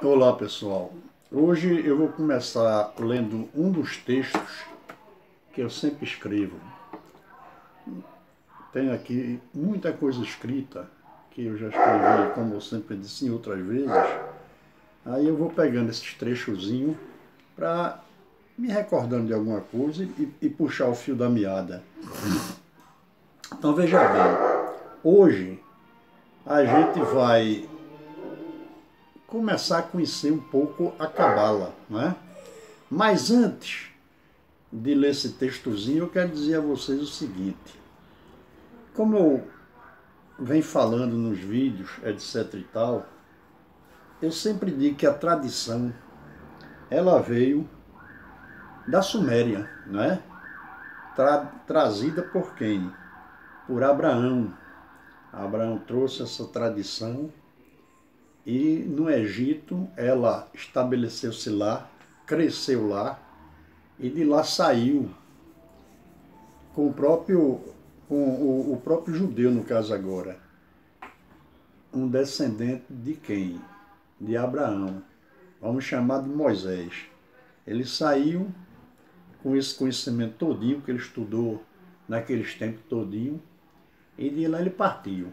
Olá pessoal, hoje eu vou começar lendo um dos textos que eu sempre escrevo. Tenho aqui muita coisa escrita que eu já escrevi, como eu sempre disse em outras vezes. Aí eu vou pegando esses trechozinhos para me recordando de alguma coisa e puxar o fio da meada. Então veja bem, hoje a gente vai começar a conhecer um pouco a Cabala, não é? Mas antes de ler esse textozinho, eu quero dizer a vocês o seguinte. Como eu venho falando nos vídeos, etc e tal, eu sempre digo que a tradição, ela veio da Suméria, não é? Trazida por quem? Por Abraão. Abraão trouxe essa tradição e no Egito ela estabeleceu-se lá, cresceu lá e de lá saiu com o próprio judeu, no caso agora, um descendente de quem? De Abraão. Vamos chamar de Moisés. Ele saiu com esse conhecimento todinho que ele estudou naqueles tempos todinho e de lá ele partiu.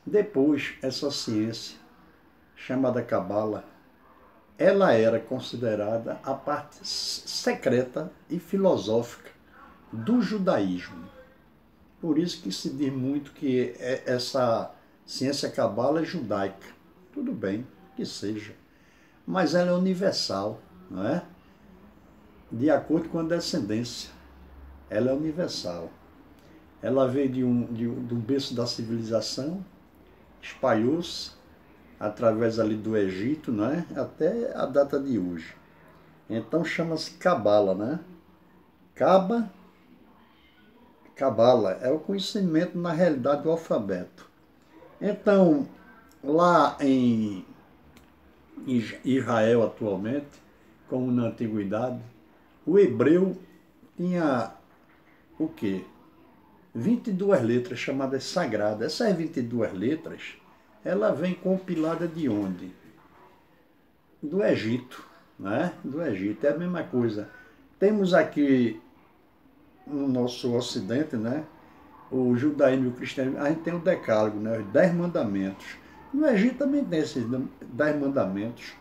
Depois, essa ciência, chamada Cabala, ela era considerada a parte secreta e filosófica do judaísmo. Por isso que se diz muito que essa ciência cabala é judaica. Tudo bem, que seja. Mas ela é universal, não é? De acordo com a descendência. Ela é universal. Ela veio de um berço da civilização, espalhou-se através ali do Egito, não é? Até a data de hoje. Então chama-se Cabala, né? Cabala é o conhecimento na realidade do alfabeto. Então, lá em Israel atualmente, como na antiguidade, o hebreu tinha o quê? 22 letras chamadas sagradas. Essas 22 letras, ela vem compilada de onde? Do Egito, né? Do Egito, é a mesma coisa. Temos aqui no nosso ocidente, né? O judaísmo e o cristianismo, a gente tem o decálogo, né? Os 10 mandamentos. No Egito também tem esses 10 mandamentos,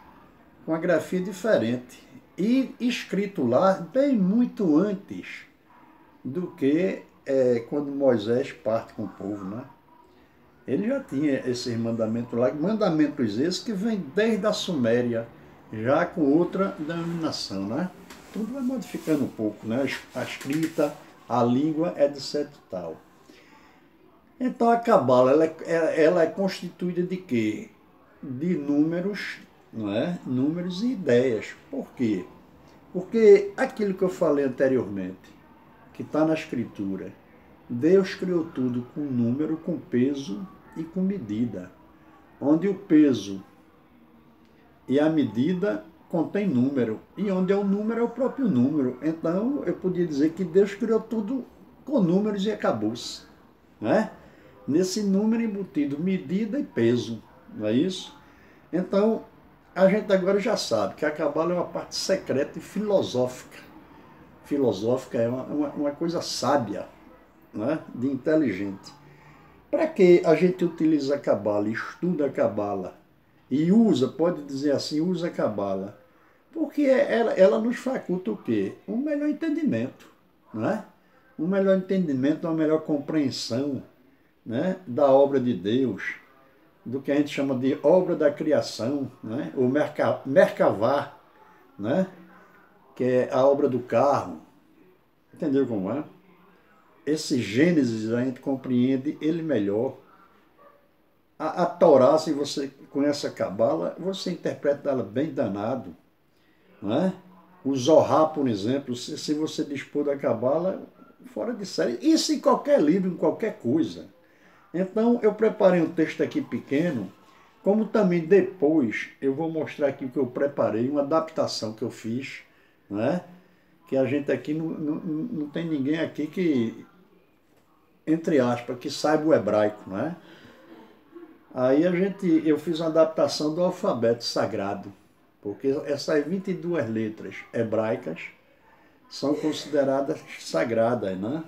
com a grafia diferente. E escrito lá bem muito antes do que quando Moisés parte com o povo, né? Ele já tinha esses mandamentos lá, mandamentos esses que vêm desde a Suméria, já com outra denominação, né? Tudo vai modificando um pouco, né? A escrita, a língua, etc e tal. Então a Cabala, ela é constituída de quê? De números, não é? Números e ideias. Por quê? Porque aquilo que eu falei anteriormente, que está na Escritura, Deus criou tudo com número, com peso e com medida. Onde o peso e a medida contém número, e onde é o número é o próprio número. Então eu podia dizer que Deus criou tudo com números e acabou-se, né? Nesse número embutido medida e peso, não é isso? Então, a gente agora já sabe que a Cabala é uma parte secreta e filosófica. Filosófica é uma coisa sábia, né? De inteligente. Para que a gente utiliza a Cabala, estuda a Cabala e usa, pode dizer assim, usa a Cabala? Porque ela nos faculta o quê? Um melhor entendimento, né? Um melhor entendimento, uma melhor compreensão, né, da obra de Deus, do que a gente chama de obra da criação, né, o Merkavá, né, que é a obra do carro. Entendeu como é? Esse Gênesis a gente compreende ele melhor. A Torá, se você conhece a Cabala, você interpreta ela bem danado, não é? O Zohar, por exemplo, se você dispor da Cabala, fora de série. Isso em qualquer livro, em qualquer coisa. Então, eu preparei um texto aqui pequeno, como também depois eu vou mostrar aqui o que eu preparei, uma adaptação que eu fiz, né? Que a gente aqui não tem ninguém aqui que, entre aspas, que saiba o hebraico, né? Aí eu fiz uma adaptação do alfabeto sagrado, porque essas 22 letras hebraicas são consideradas sagradas, né?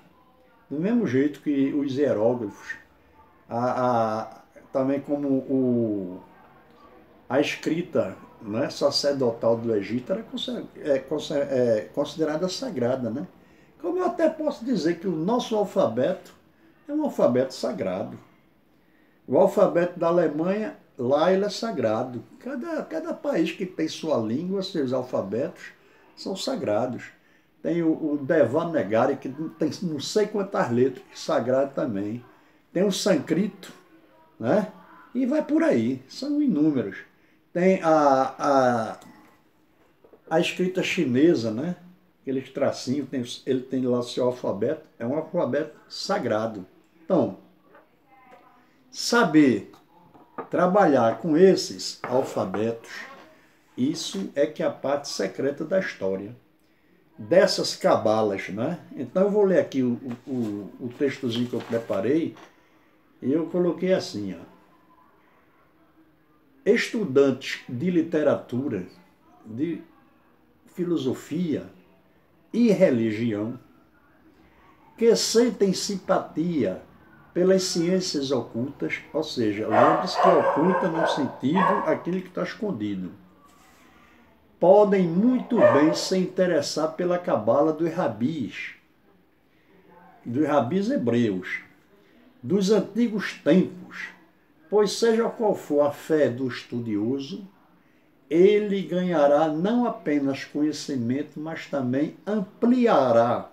Do mesmo jeito que os hieróglifos, também como a escrita, né, sacerdotal do Egito era considerada sagrada, né? Como eu até posso dizer que o nosso alfabeto é um alfabeto sagrado. O alfabeto da Alemanha, lá ele é sagrado. Cada país que tem sua língua, seus alfabetos, são sagrados. Tem o Devanagari, que tem não sei quantas letras, que é sagrado também. Tem o sânscrito, né? E vai por aí, são inúmeros. Tem a escrita chinesa, né? Aqueles tracinhos, ele tem lá seu alfabeto, é um alfabeto sagrado. Então, saber trabalhar com esses alfabetos, isso é que é a parte secreta da história. Dessas cabalas, né? Então eu vou ler aqui o textozinho que eu preparei, e eu coloquei assim, ó. Estudantes de literatura, de filosofia e religião, que sentem simpatia pelas ciências ocultas, ou seja, lembre-se que oculta no sentido aquilo que está escondido, podem muito bem se interessar pela cabala dos rabis hebreus, dos antigos tempos, pois seja qual for a fé do estudioso, ele ganhará não apenas conhecimento, mas também ampliará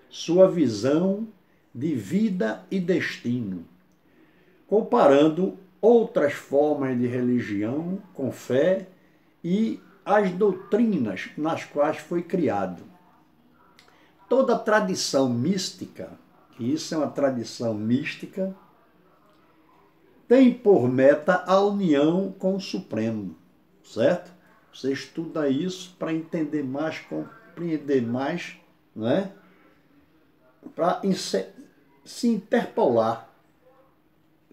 sua visão de vida e destino, comparando outras formas de religião com fé e as doutrinas nas quais foi criado. Toda tradição mística, que isso é uma tradição mística, tem por meta a união com o Supremo, certo? Você estuda isso para entender mais, compreender mais, né? Para se interpolar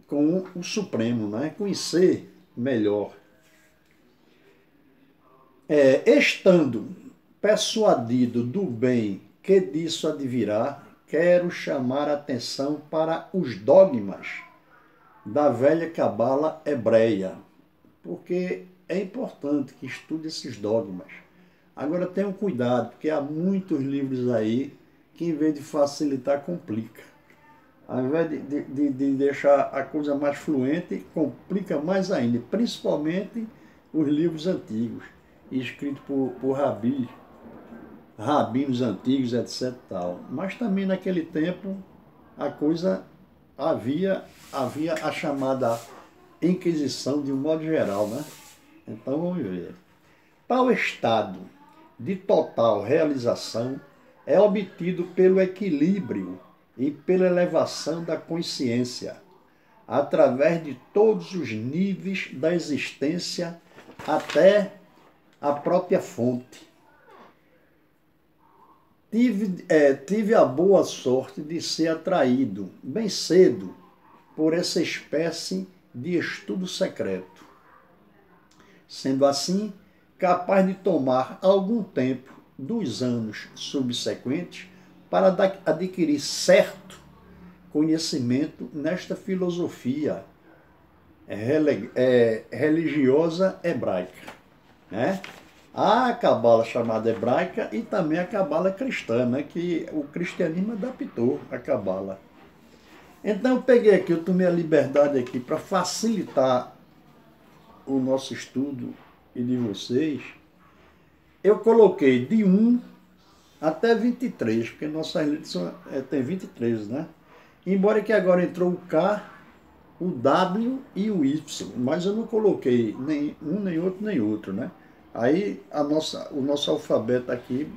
com o Supremo, né? Conhecer melhor. Estando persuadido do bem que disso advirá, quero chamar a atenção para os dogmas da velha cabala hebreia, porque é importante que estude esses dogmas. Agora tenham cuidado, porque há muitos livros aí que, em vez de facilitar, complica. Ao invés de deixar a coisa mais fluente, complica mais ainda, principalmente os livros antigos, escritos por rabinos antigos, etc. Tal. Mas também naquele tempo a coisa havia a chamada Inquisição de um modo geral, né? Então vamos ver. Tal estado de total realização é obtido pelo equilíbrio e pela elevação da consciência, através de todos os níveis da existência até a própria fonte. Tive a boa sorte de ser atraído bem cedo por essa espécie de estudo secreto. Sendo assim, capaz de tomar algum tempo dos anos subsequentes para adquirir certo conhecimento nesta filosofia religiosa hebraica, né? Há a cabala chamada hebraica e também a cabala cristã, né? Que o cristianismo adaptou a cabala. Então eu peguei aqui, eu tomei a liberdade aqui para facilitar o nosso estudo e de vocês. Eu coloquei de 1 até 23, porque nossas letras tem 23, né? Embora que agora entrou o K, o W e o Y, mas eu não coloquei nem um, nem outro, nem outro, né? Aí o nosso alfabeto aqui,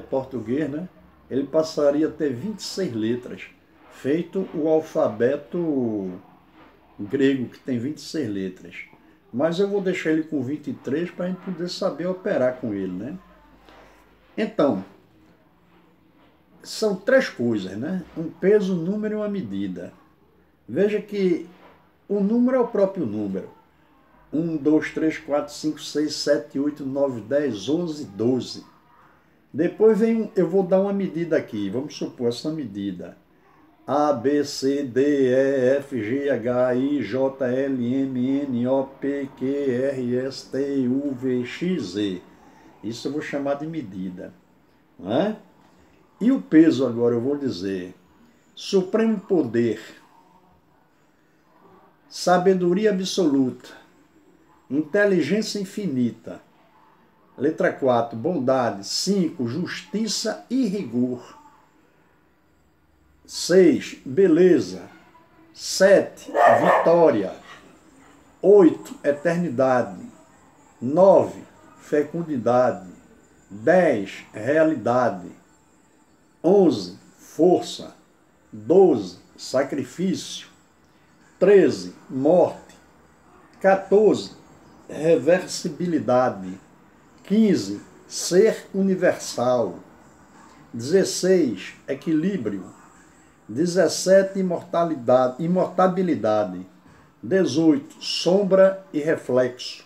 português, né? Ele passaria a ter 26 letras, feito o alfabeto grego, que tem 26 letras. Mas eu vou deixar ele com 23 para a gente poder saber operar com ele, né? Então, são três coisas, né? Um peso, um número e uma medida. Veja que O número é o próprio número. 1, 2, 3, 4, 5, 6, 7, 8, 9, 10, 11, 12. Depois vem eu vou dar uma medida aqui. Vamos supor essa medida. A, B, C, D, E, F, G, H, I, J, L, M, N, O, P, Q, R, S, T, U, V, X, Z. Isso eu vou chamar de medida. Não é? E o peso agora eu vou dizer. Supremo poder, sabedoria absoluta, inteligência infinita. Letra 4, bondade. 5, justiça e rigor. 6, beleza. 7, vitória. 8, eternidade. 9, fecundidade. 10, realidade. 11, força. 12, sacrifício. 13, morte. 14, reversibilidade. 15, ser universal. 16, equilíbrio. 17, imortabilidade. 18, sombra e reflexo.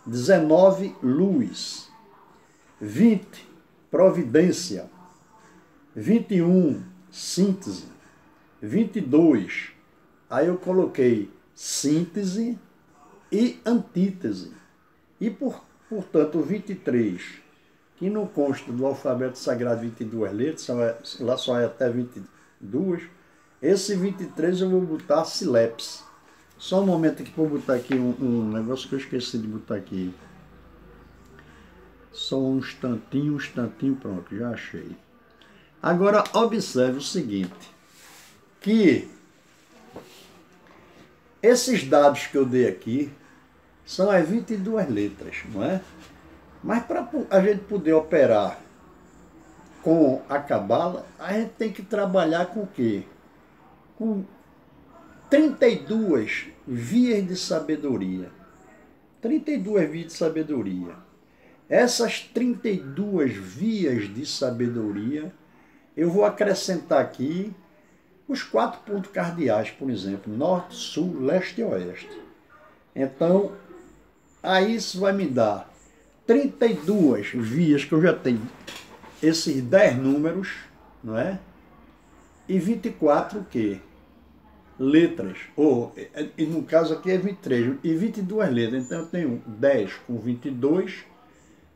19, luz. 20, providência. 21, síntese. 22, aí eu coloquei síntese e antítese. E, portanto, o 23, que não consta do alfabeto sagrado 22 letras, lá só é até 22, esse 23 eu vou botar silepse. Só um momento aqui para eu botar aqui um negócio que eu esqueci de botar aqui. Só um instantinho, pronto, já achei. Agora, observe o seguinte, que esses dados que eu dei aqui são as 22 letras, não é? Mas para a gente poder operar com a cabala, a gente tem que trabalhar com o quê? Com 32 vias de sabedoria. 32 vias de sabedoria. Essas 32 vias de sabedoria, eu vou acrescentar aqui os 4 pontos cardeais, por exemplo, norte, sul, leste e oeste. Então, aí isso vai me dar 32 vias, que eu já tenho esses 10 números, não é? E 24 o quê? Letras. E no caso aqui é 23, e 22 letras. Então eu tenho 10 com 22,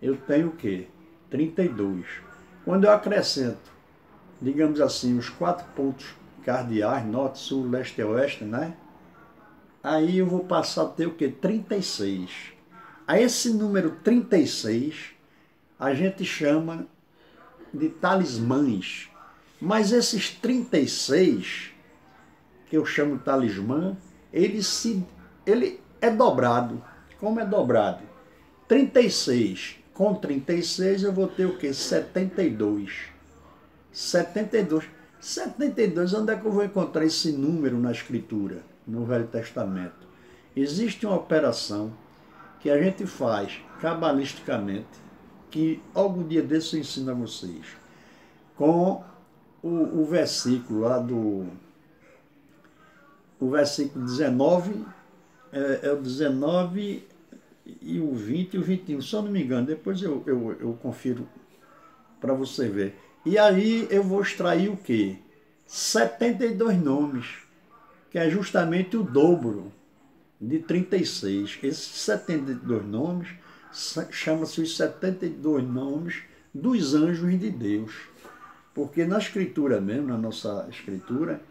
eu tenho o quê? 32. Quando eu acrescento, digamos assim, os 4 pontos cardeais, norte, sul, leste e oeste, né? Aí eu vou passar a ter o quê? 36. A esse número 36, a gente chama de talismãs. Mas esses 36, que eu chamo de talismã, ele é dobrado. Como é dobrado? 36 com 36 eu vou ter o quê? 72. 72. 72, onde é que eu vou encontrar esse número na Escritura, no Velho Testamento? Existe uma operação que a gente faz cabalisticamente, que algum dia desse eu ensino a vocês, com o versículo lá do... O versículo 19, é o 19 e o 20 e o 21, se eu não me engano, depois eu confiro para você ver. E aí eu vou extrair o quê? 72 nomes, que é justamente o dobro de 36. Esses 72 nomes chama-se os 72 nomes dos anjos de Deus. Porque na escritura mesmo, na nossa escritura,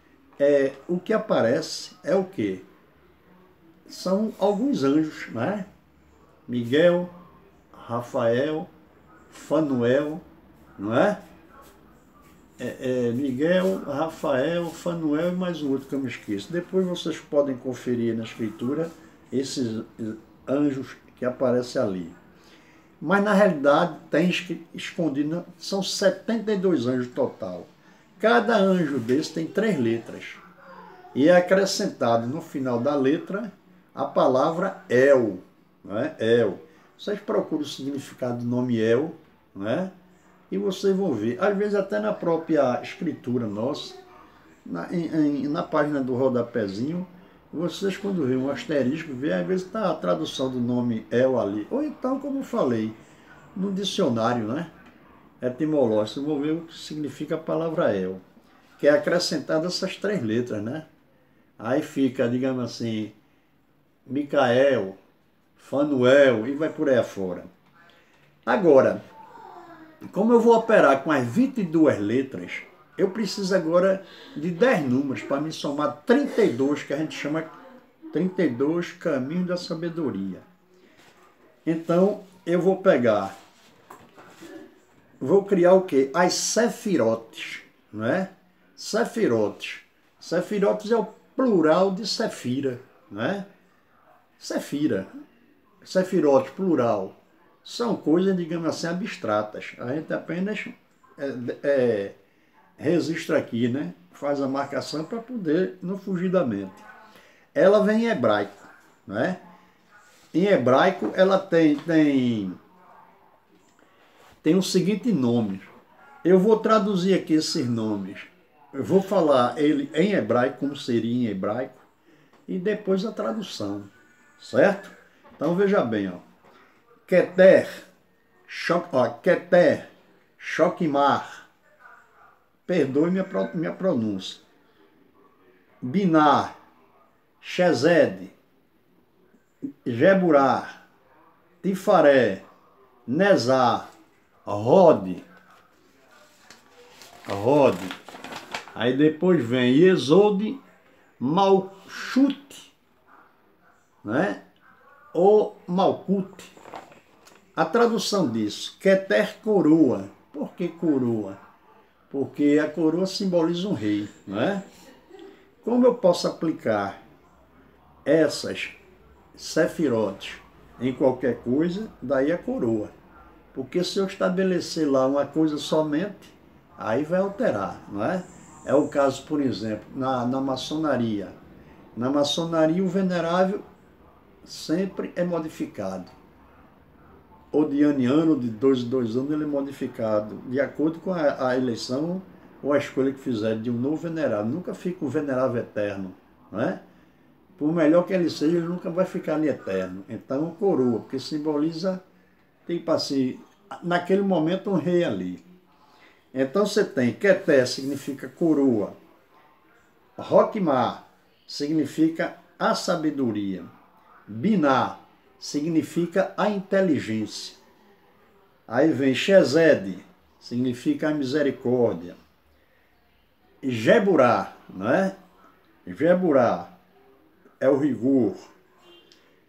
o que aparece é o quê? São alguns anjos, né? Miguel, Rafael, Fanuel, não é? Miguel, Rafael, Fanuel e mais um outro que eu me esqueço. Depois vocês podem conferir na escritura esses anjos que aparecem ali. Mas na realidade tem escondido, são 72 anjos total. Cada anjo desse tem 3 letras. E é acrescentado no final da letra a palavra El. Não é? El. Vocês procuram o significado do nome El, não é? E vocês vão ver. Às vezes até na própria escritura nossa, na página do rodapézinho, Vocês quando vê um asterisco, vê, às vezes está a tradução do nome El ali. Ou então, como eu falei, no dicionário, né? Etimológico, vou ver o que significa a palavra El, que é acrescentada essas três letras, né? Aí fica, digamos assim, Micael, Fanuel e vai por aí afora. Agora, como eu vou operar com as 22 letras, eu preciso agora de 10 números para me somar 32, que a gente chama 32 caminhos da sabedoria. Então, eu vou pegar, vou criar o quê? As sefirotes, não é? Sefirotes. Sefirotes é o plural de sefira, não é? Sefira. Sefirotes, plural. São coisas, digamos assim, abstratas. A gente apenas registra aqui, né? Faz a marcação para poder não fugir da mente. Ela vem em hebraico, né? Em hebraico ela tem o seguinte nome. Eu vou traduzir aqui esses nomes. Eu vou falar ele em hebraico, como seria em hebraico, e depois a tradução, certo? Então veja bem, ó. Keter, Keter, Shokimar, perdoe minha pronúncia. Binar, Shezed, Jeburá, Tifaré, Nezar, Rod. Aí depois vem Yesod, Malchut, né? Ou Malkut. A tradução disso, Keter coroa. Por que coroa? Porque a coroa simboliza um rei, não é? Como eu posso aplicar essas sefirotes em qualquer coisa, daí a coroa. Porque se eu estabelecer lá uma coisa somente, aí vai alterar, não é? É o caso, por exemplo, na maçonaria. Na maçonaria, o venerável sempre é modificado. Ou de ano em ano, de 2 em 2 anos, ele é modificado, de acordo com a eleição ou a escolha que fizer de um novo venerável. Nunca fica um venerável eterno, não é? Por melhor que ele seja, ele nunca vai ficar ali eterno. Então, coroa, porque simboliza, tipo assim, naquele momento um rei ali. Então você tem Keter, significa coroa. Roquimar significa a sabedoria. Biná significa a inteligência. Aí vem Shezed, significa a misericórdia. Jeburá, né? Jeburá é o rigor.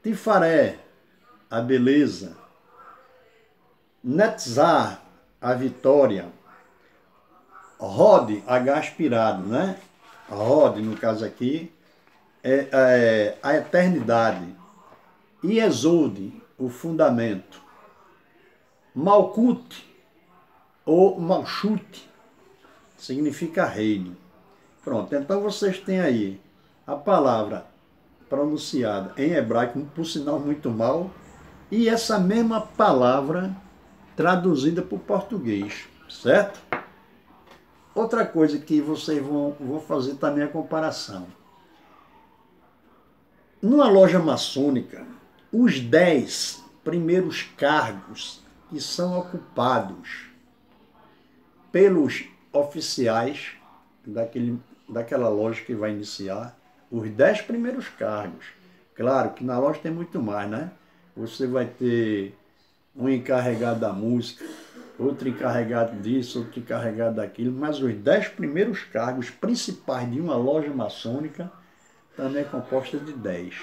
Tifaré, a beleza. Netzar, a vitória. Rod, H aspirado, né? Rod, no caso aqui, é a eternidade. E Yesod, o fundamento. Malkut, ou Malchut, significa reino. Pronto, então vocês têm aí a palavra pronunciada em hebraico, por sinal muito mal, e essa mesma palavra traduzida para o português, certo? Outra coisa que vocês vão fazer também a comparação. Numa loja maçônica, os 10 primeiros cargos que são ocupados pelos oficiais daquela loja que vai iniciar, os 10 primeiros cargos. Claro que na loja tem muito mais, né? Você vai ter um encarregado da música, outro encarregado disso, outro encarregado daquilo, mas os 10 primeiros cargos principais de uma loja maçônica também é composta de 10.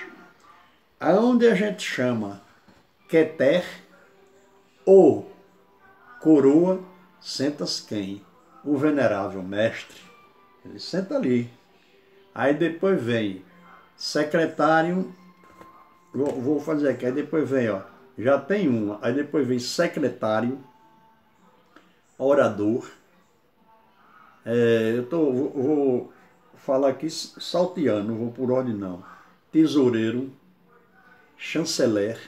Aonde a gente chama Keter ou coroa, senta-se quem? O venerável mestre. Ele senta ali. Aí depois vem secretário, vou fazer aqui, aí depois vem, ó, já tem uma, aí depois vem secretário, orador, vou falar aqui salteando, não vou por ordem não, tesoureiro, chanceler,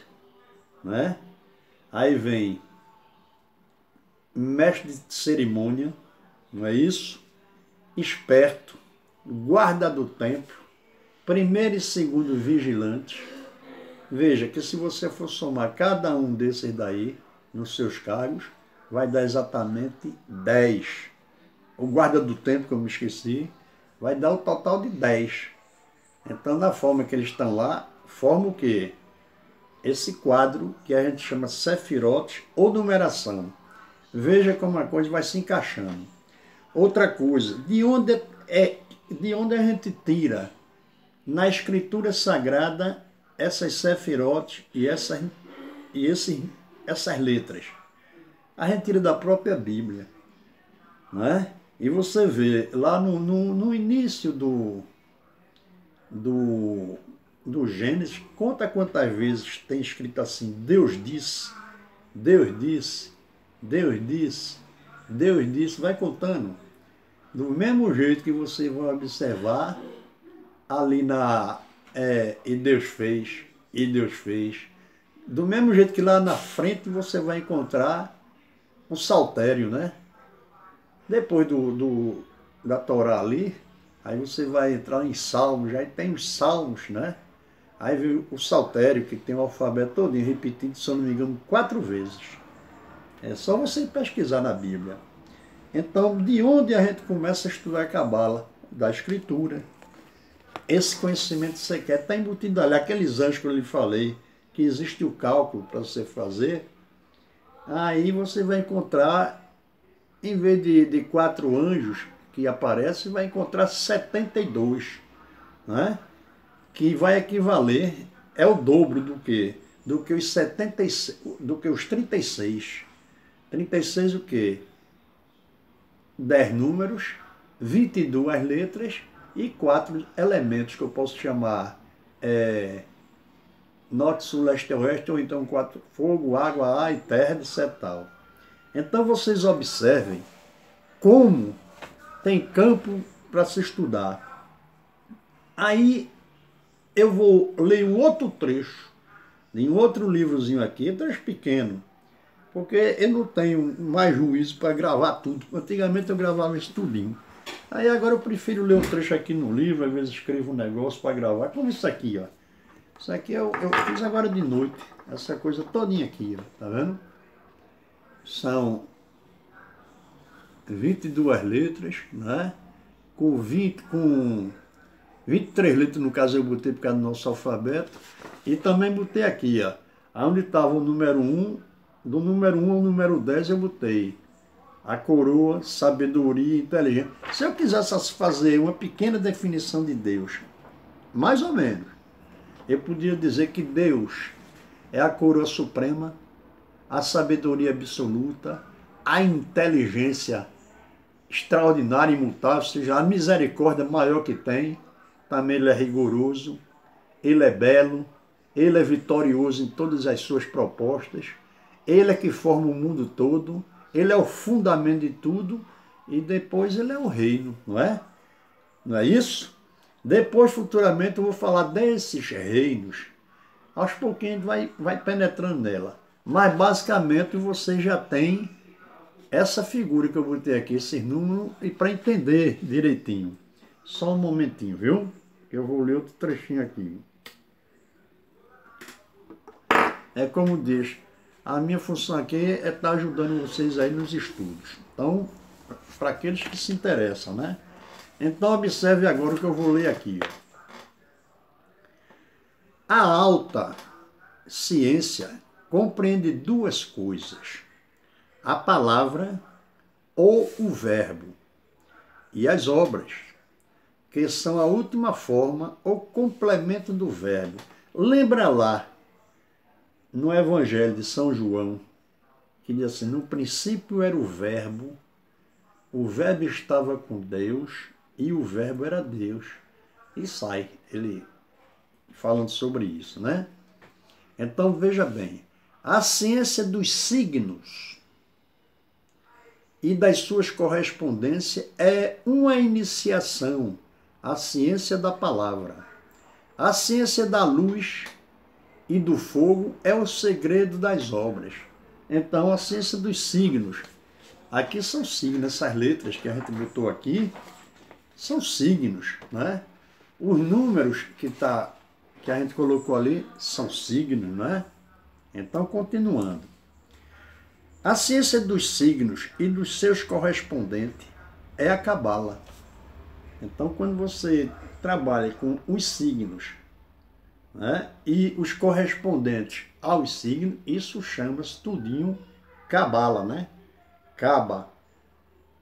né? Aí vem mestre de cerimônia, não é isso? Esperto, guarda do templo, primeiro e segundo vigilantes. Veja que se você for somar cada um desses daí, nos seus cargos, vai dar exatamente 10. O guarda do tempo, que eu me esqueci, vai dar o total de 10. Então, da forma que eles estão lá, forma o quê? Esse quadro que a gente chama Sefirot ou numeração. Veja como a coisa vai se encaixando. Outra coisa, de onde a gente tira na escritura sagrada essas Sefirot e essas letras? A gente tira da própria Bíblia, não é? E você vê lá no início do Gênesis, conta quantas vezes tem escrito assim: Deus disse, Deus disse, Deus disse, Deus disse, vai contando. Do mesmo jeito que você vai observar ali e Deus fez, e Deus fez. Do mesmo jeito que lá na frente você vai encontrar um saltério, né? Depois da Torá ali, aí você vai entrar em Salmos, aí tem os Salmos, né? Aí vem o saltério, que tem o alfabeto todo repetido, se eu não me engano, 4 vezes. É só você pesquisar na Bíblia. Então, de onde a gente começa a estudar a Cabala? Da Escritura. Esse conhecimento que você quer está embutido ali. Aqueles anjos que eu lhe falei, que existe o cálculo para você fazer, aí você vai encontrar, em vez de 4 anjos que aparecem, vai encontrar 72, né? Que vai equivaler, é o dobro do que os 76, do que os 36. 36 o quê? 10 números, 22 letras e 4 elementos que eu posso chamar norte, sul, leste, oeste, ou então 4, fogo, água, ar e terra, etc. Tal. Então vocês observem como tem campo para se estudar. Aí eu vou ler um outro trecho, em outro livrozinho aqui, trecho pequeno, porque eu não tenho mais juízo para gravar tudo. Antigamente eu gravava isso tudinho. Aí agora eu prefiro ler um trecho aqui no livro, às vezes escrevo um negócio para gravar, como isso aqui, ó. Isso aqui eu fiz agora de noite, essa coisa todinha aqui, ó, tá vendo? São 22 letras, né? Com 23 letras, no caso eu botei por causa do nosso alfabeto, e também botei aqui, ó, onde estava o número 1, do número 1 ao número 10 eu botei a coroa, sabedoria e inteligência. Se eu quisesse fazer uma pequena definição de Deus, mais ou menos, eu podia dizer que Deus é a coroa suprema, a sabedoria absoluta, a inteligência extraordinária e imutável, ou seja, a misericórdia maior que tem. Também ele é rigoroso, ele é belo, ele é vitorioso em todas as suas propostas, ele é que forma o mundo todo, ele é o fundamento de tudo e depois ele é o reino, não é? Não é isso? Depois, futuramente, eu vou falar desses reinos. Aos pouquinhos vai penetrando nela. Mas, basicamente, você já tem essa figura que eu botei aqui, esses números, e para entender direitinho. Só um momentinho, viu? Eu vou ler outro trechinho aqui. É como diz, a minha função aqui é estar ajudando vocês aí nos estudos. Então, para aqueles que se interessam, né? Então, observe agora o que eu vou ler aqui. A alta ciência compreende 2 coisas: a palavra ou o verbo, e as obras, que são a última forma ou complemento do verbo. Lembra lá, no Evangelho de São João, que diz assim: no princípio era o verbo estava com Deus e o verbo era Deus. E sai ele falando sobre isso, né? Então veja bem, a ciência dos signos e das suas correspondências é uma iniciação à ciência da palavra. A ciência da luz e do fogo é o segredo das obras. Então, a ciência dos signos. Aqui são signos, essas letras que a gente botou aqui são signos, né? Os números que a gente colocou ali são signos, não é? Então, continuando. A ciência dos signos e dos seus correspondentes é a cabala. Então, quando você trabalha com os signos, né, e os correspondentes aos signos, isso chama-se tudinho cabala, né? Caba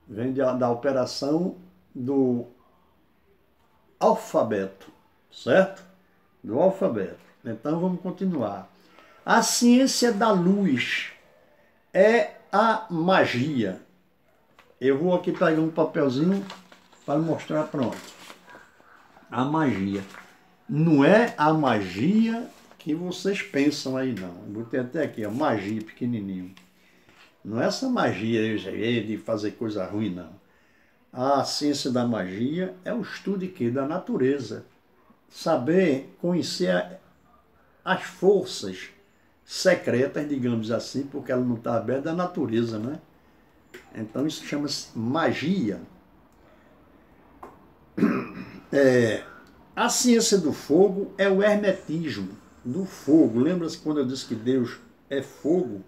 vem da operação do alfabeto, certo? Do alfabeto. Então, vamos continuar. A ciência da luz é a magia. Eu vou aqui pegar um papelzinho para mostrar, pronto. A magia. Não é a magia que vocês pensam aí, não. Eu botei até aqui, ó, magia, pequenininho. Não é essa magia aí de fazer coisa ruim, não. A ciência da magia é o estudo de quê? Da natureza. Saber conhecer as forças secretas, digamos assim, porque ela não está aberta, da natureza, né? Então isso chama-se magia. A ciência do fogo é o hermetismo do fogo. Lembra-se quando eu disse que Deus é fogo?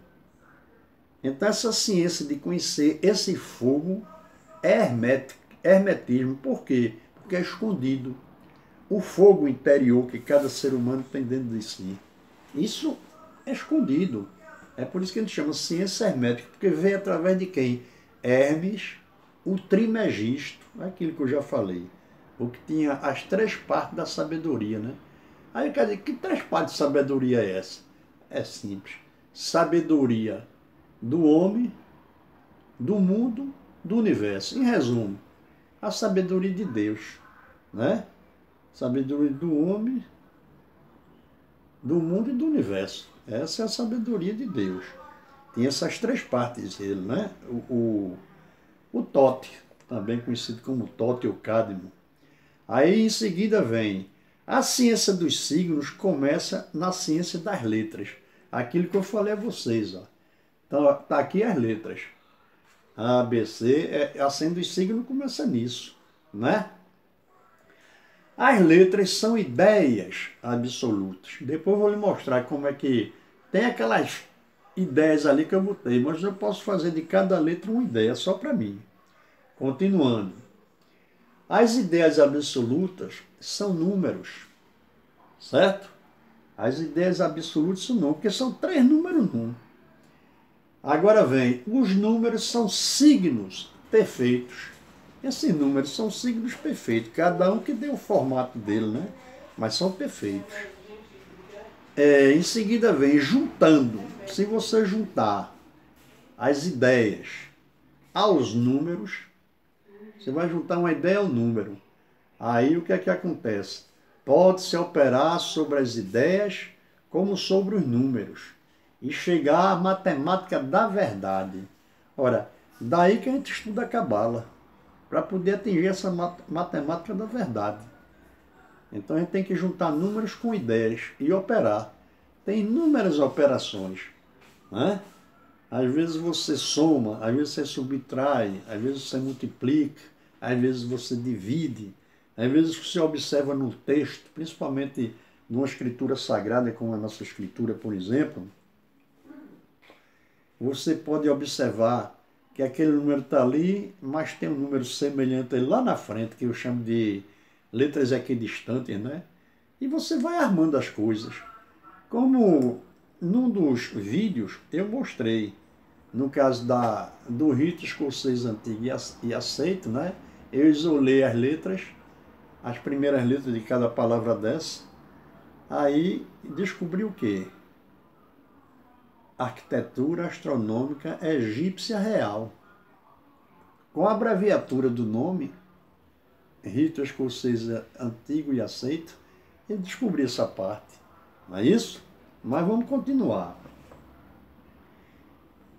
Então essa ciência de conhecer esse fogo é hermetismo. Por quê? Porque é escondido. O fogo interior que cada ser humano tem dentro de si. Isso é escondido. É por isso que a gente chama ciência hermética, porque vem através de quem? Hermes, o Trimegisto, aquilo que eu já falei, o que tinha as 3 partes da sabedoria, né? Aí quer dizer, que 3 partes de sabedoria é essa? É simples. Sabedoria do homem, do mundo, do universo. Em resumo, a sabedoria de Deus, né? Sabedoria do homem, do mundo e do universo. Essa é a sabedoria de Deus. Tem essas 3 partes dele, né? O Tote, também conhecido como Tote ou Cádmio. Aí em seguida vem a ciência dos signos, começa na ciência das letras. Aquilo que eu falei a vocês, ó. Então, tá aqui as letras. A, B, C, a ciência dos signos começa nisso, né? As letras são ideias absolutas. Depois eu vou lhe mostrar como é que tem aquelas ideias ali que eu botei, mas eu posso fazer de cada letra uma ideia só para mim. Continuando. As ideias absolutas são números, certo? As ideias absolutas são números, porque são 3 números num. Agora vem, os números são signos perfeitos. Esses números são signos perfeitos, cada um que deu o formato dele, né? Mas são perfeitos. Em seguida vem juntando. Se você juntar as ideias aos números, você vai juntar uma ideia ao número. Aí o que é que acontece? Pode-se operar sobre as ideias como sobre os números e chegar à matemática da verdade. Ora, daí que a gente estuda a cabala, para poder atingir essa matemática da verdade. Então a gente tem que juntar números com ideias e operar. Tem inúmeras operações, né? Às vezes você soma, às vezes você subtrai, às vezes você multiplica, às vezes você divide, às vezes você observa no texto, principalmente numa escritura sagrada como a nossa escritura, por exemplo, você pode observar que aquele número está ali, mas tem um número semelhante lá na frente, que eu chamo de letras equidistantes, né? E você vai armando as coisas. Como num dos vídeos eu mostrei, no caso do rito escocês antigo e aceito, né? Eu isolei as letras, as primeiras letras de cada palavra dessa, aí descobri o quê? Arquitetura astronômica egípcia real. Com a abreviatura do nome, rito escocês antigo e aceito, eu descobri essa parte. Não é isso? Mas vamos continuar.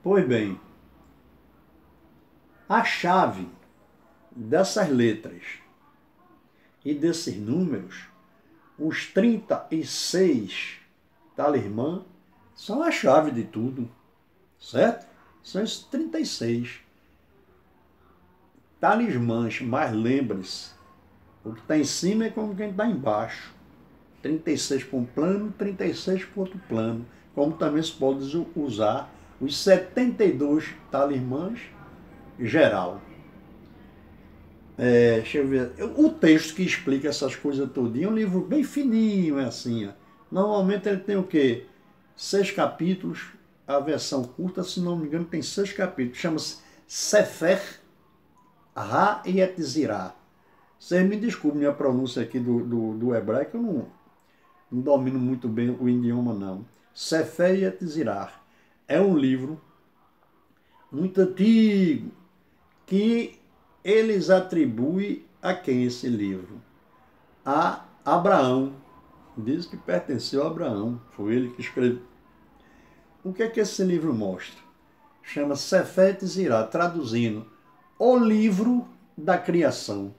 Pois bem, a chave dessas letras e desses números, os 36 talismã, são a chave de tudo, certo? São esses 36 talismãs, mas lembre-se O que está em cima é como quem está embaixo. 36 para um plano, 36 para outro plano. Como também se pode usar os 72 talismãs geral. Deixa eu ver. O texto que explica essas coisas todinho é um livro bem fininho, é assim. Ó. Normalmente ele tem o quê? 6 capítulos. A versão curta, se não me engano, tem 6 capítulos. Chama-se Sefer Ha-Yetzirah. Vocês me desculpem minha pronúncia aqui do hebraico, eu não domino muito bem o idioma, não. Sefer Yetzirah é um livro muito antigo que eles atribuem a quem esse livro? A Abraão. Diz que pertenceu a Abraão. Foi ele que escreveu. O que é que esse livro mostra? Chama Sefer Yetzirah, traduzindo, o livro da criação.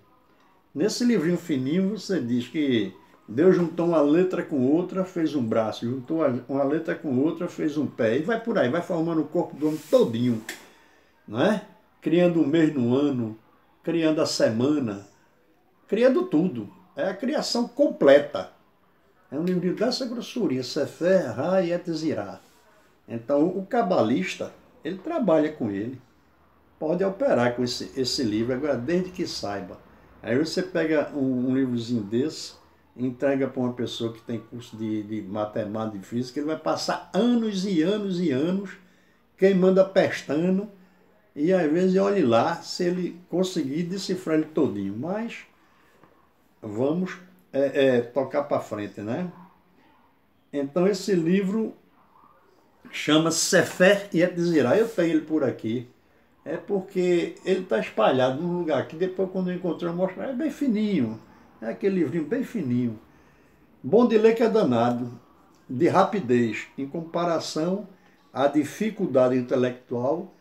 Nesse livrinho fininho você diz que Deus juntou uma letra com outra, fez um braço, juntou uma letra com outra, fez um pé, e vai por aí, vai formando o corpo do homem todinho, não é? Criando um mês no ano, criando a semana, criando tudo. É a criação completa. É um livro dessa grossurinha, Sefer Ha-Yetzirah. Então o cabalista, ele trabalha com ele, pode operar com esse livro, agora desde que saiba. Aí você pega um livrozinho desse, entrega para uma pessoa que tem curso de matemática e física, ele vai passar anos e anos e anos queimando a pestana, e às vezes olhe lá se ele conseguir decifrar ele todinho. Mas vamos tocar para frente, né? Então esse livro chama Sefer Yetzirah. Eu tenho ele por aqui. É porque ele está espalhado num lugar que depois, quando eu encontrei, eu mostro. É bem fininho. É aquele livrinho bem fininho. Bom de ler que é danado. De rapidez. Em comparação à dificuldade intelectual.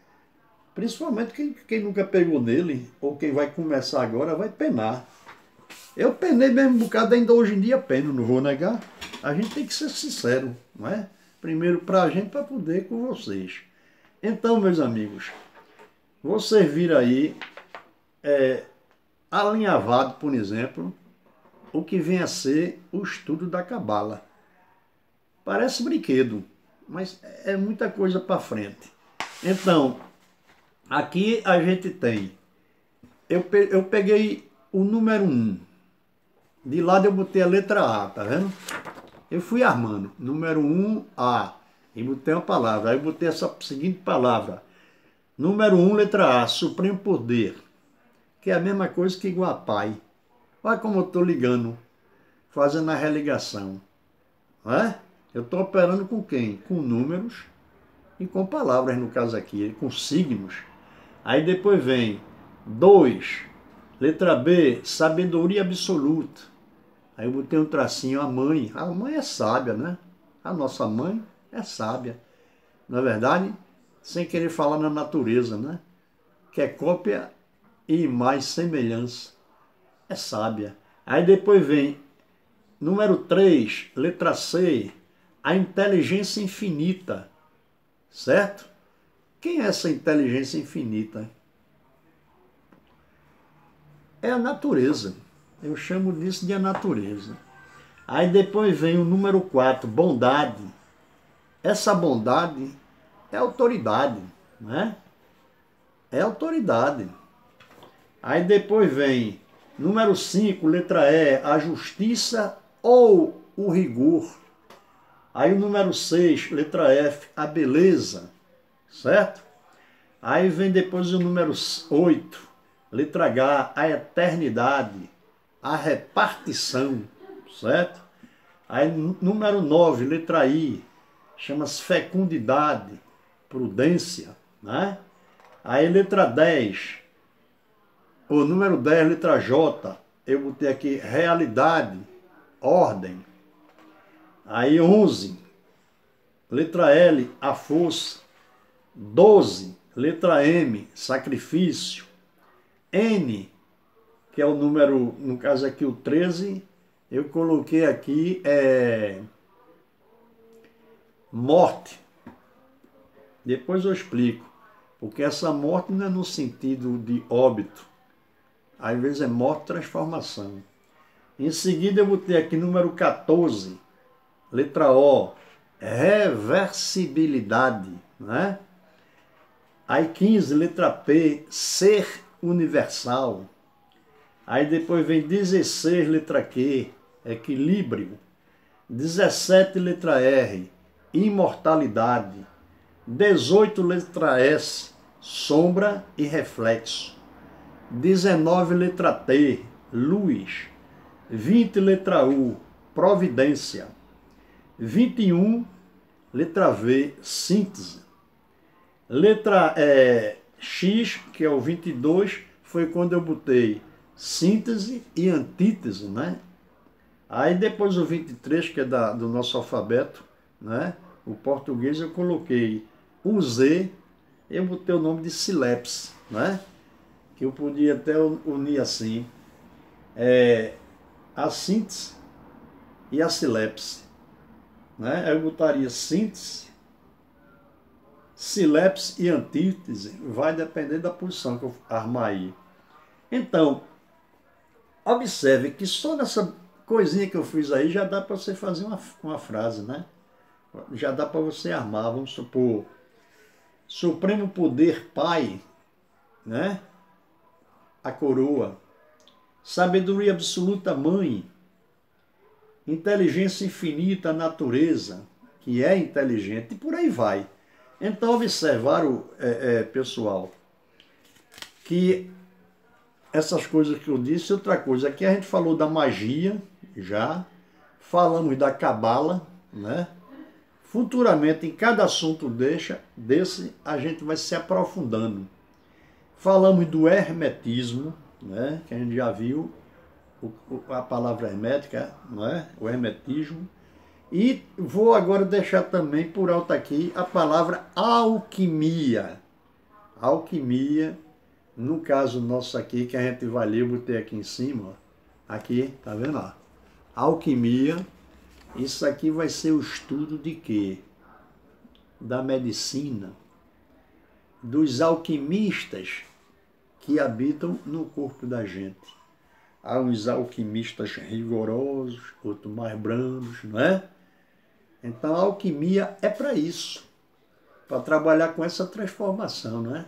Principalmente quem nunca pegou nele, ou quem vai começar agora, vai penar. Eu penei mesmo um bocado, ainda hoje em dia peno, não vou negar. A gente tem que ser sincero, não é? Primeiro para a gente, para poder com vocês. Então, meus amigos, vocês viram aí, alinhavado, por exemplo, o que vem a ser o estudo da Cabala. Parece brinquedo, mas é muita coisa para frente. Então, aqui a gente tem, eu peguei o número 1, de lado eu botei a letra A, tá vendo? Eu fui armando, número 1, A, e botei uma palavra, aí eu botei essa seguinte palavra, número 1, letra A, Supremo Poder, que é a mesma coisa que Iguapai. Olha como eu estou ligando, fazendo a religação. Não é? Eu estou operando com quem? Com números e com palavras, no caso aqui, com signos. Aí depois vem 2, letra B, sabedoria absoluta. Aí eu botei um tracinho, a mãe. A mãe é sábia, né? A nossa mãe é sábia. Na verdade, sem querer falar na natureza, né? Que é cópia e mais semelhança. É sábia. Aí depois vem número 3, letra C, a inteligência infinita. Certo? Quem é essa inteligência infinita? É a natureza. Eu chamo disso de a natureza. Aí depois vem o número 4, bondade. Essa bondade é autoridade, né? É autoridade. Aí depois vem número 5, letra E, a justiça ou o rigor. Aí o número 6, letra F, a beleza, certo? Aí vem depois o número 8, letra H, a eternidade, a repartição, certo? Aí número 9, letra I, chama-se fecundidade, prudência, né? Aí letra 10, o número 10, letra J, eu botei aqui realidade, ordem. Aí 11, letra L, a força. 12, letra M, sacrifício. N, que é o número, no caso aqui o 13, eu coloquei aqui morte. Depois eu explico, porque essa morte não é no sentido de óbito, às vezes é morte transformação. Em seguida eu botei aqui número 14, letra O, reversibilidade, né? Aí 15, letra P, ser universal. Aí depois vem 16, letra Q, equilíbrio. 17, letra R, imortalidade. 18, letra S, sombra e reflexo. 19, letra T, luz. 20, letra U, providência. 21, letra V, síntese. Letra X, que é o 22, foi quando eu botei síntese e antítese, né? Aí depois o 23, que é do nosso alfabeto, né? O português, eu coloquei o Z, eu botei o nome de sílapse, né? Que eu podia até unir assim, a síntese e a sílapse, né? Eu botaria síntese, sílapse e antítese, vai depender da posição que eu armar aí. Então, observe que só nessa coisinha que eu fiz aí já dá para você fazer uma frase, né? Já dá para você armar, vamos supor, Supremo Poder Pai, né? A coroa. Sabedoria absoluta Mãe. Inteligência infinita Natureza, que é inteligente, e por aí vai. Então, observaram, pessoal, que essas coisas que eu disse, outra coisa, aqui a gente falou da magia, já, falamos da cabala, né? Futuramente, em cada assunto desse, a gente vai se aprofundando. Falamos do hermetismo, né? Que a gente já viu, a palavra hermética, né? O hermetismo. E vou agora deixar também por alto aqui a palavra alquimia. Alquimia, no caso nosso aqui, que a gente vai ler, eu botei aqui em cima, ó. Aqui, tá vendo? Ó? Alquimia, isso aqui vai ser o estudo de quê? Da medicina, dos alquimistas que habitam no corpo da gente. Há uns alquimistas rigorosos, outros mais brandos, não é? Então a alquimia é para isso, para trabalhar com essa transformação, não é?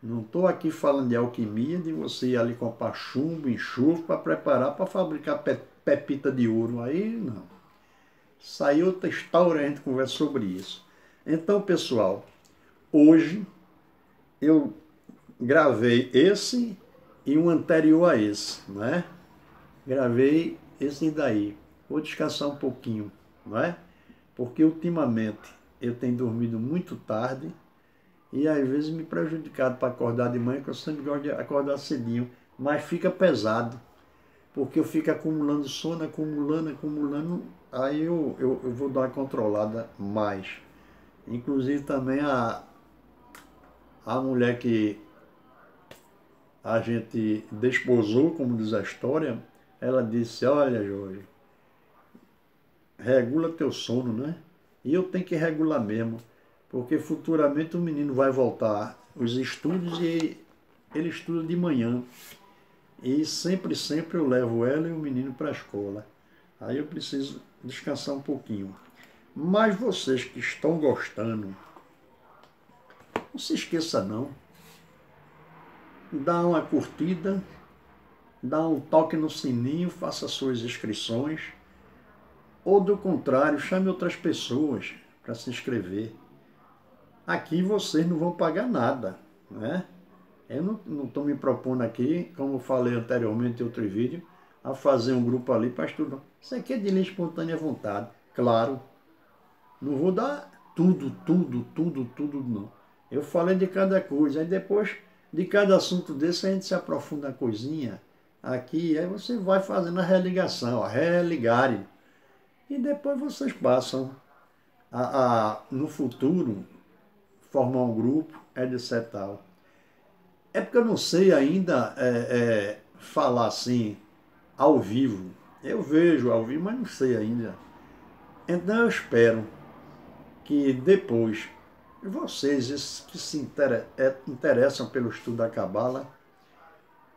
Não estou aqui falando de alquimia, de você ir ali comprar chumbo, enxofre para preparar para fabricar pepita de ouro. Aí não. Isso aí é outra história, a gente conversa sobre isso. Então, pessoal, hoje eu gravei esse e um anterior a esse, não é? Gravei esse daí. Vou descansar um pouquinho, não é? Porque ultimamente eu tenho dormido muito tarde e às vezes me prejudicado para acordar de manhã, que eu sempre gosto de acordar cedinho, mas fica pesado, porque eu fico acumulando sono, acumulando, aí eu vou dar uma controlada mais. Inclusive também a mulher que a gente desposou, como diz a história, ela disse, olha Jorge, regula teu sono, né? E eu tenho que regular mesmo, porque futuramente o menino vai voltar os estudos e ele estuda de manhã. E sempre eu levo ela e o menino para a escola. Aí eu preciso descansar um pouquinho. Mas vocês que estão gostando, não se esqueça não. Dá uma curtida, dá um toque no sininho, faça suas inscrições. Ou do contrário, chame outras pessoas para se inscrever. Aqui vocês não vão pagar nada, né? Eu não estou me propondo aqui, como eu falei anteriormente em outro vídeo, a fazer um grupo ali para estudar. Isso aqui é de livre espontânea vontade, claro. Não vou dar tudo, não. Eu falei de cada coisa, aí depois de cada assunto desse a gente se aprofunda a coisinha aqui, aí você vai fazendo a religação, a religarem. E depois vocês passam no futuro, formar um grupo, etc. Tal. É porque eu não sei ainda falar assim, ao vivo. Eu vejo ao vivo, mas não sei ainda. Então eu espero que depois, vocês, esses que se interessam pelo estudo da Cabala,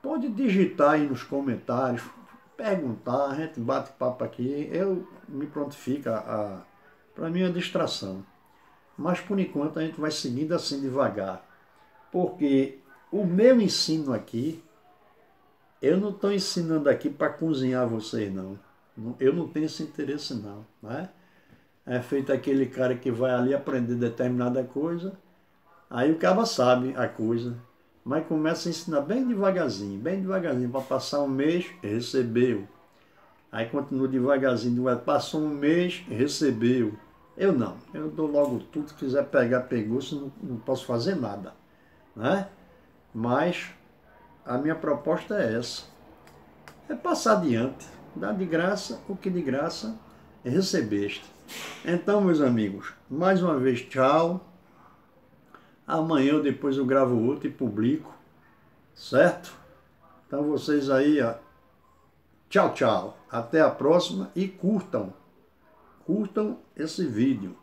pode digitar aí nos comentários, perguntar, a gente bate papo aqui, eu me prontifico para mim é distração. Mas por enquanto a gente vai seguindo assim devagar. Porque o meu ensino aqui, eu não estou ensinando aqui para cozinhar vocês, não. Eu não tenho esse interesse, não. Né? É feito aquele cara que vai ali aprender determinada coisa, aí o cara sabe a coisa, mas começa a ensinar bem devagarzinho, para passar um mês, recebeu. Aí continua devagarzinho, passou um mês, recebeu. Eu não, eu dou logo tudo, se quiser pegar, pegou, se não posso fazer nada. Né? Mas a minha proposta é essa, é passar adiante, dar de graça o que de graça recebeste. Então, meus amigos, mais uma vez, tchau. Amanhã ou depois eu gravo outro e publico, certo? Então vocês aí, ó, tchau, tchau. Até a próxima e curtam esse vídeo.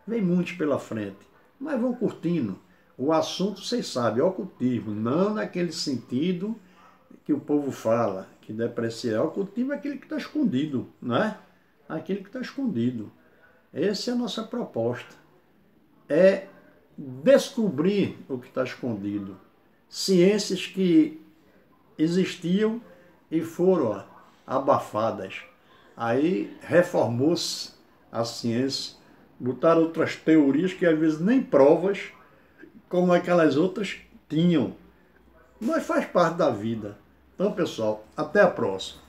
Vem muitos pela frente, mas vão curtindo. O assunto, vocês sabem, é ocultismo, não naquele sentido que o povo fala, que deprecia. Ocultismo é aquele que está escondido, não é? Aquele que está escondido. Essa é a nossa proposta. É descobrir o que está escondido. Ciências que existiam e foram abafadas. Aí reformou-se a ciência, botaram outras teorias que às vezes nem provas, como aquelas outras, tinham. Mas faz parte da vida. Então, pessoal, até a próxima.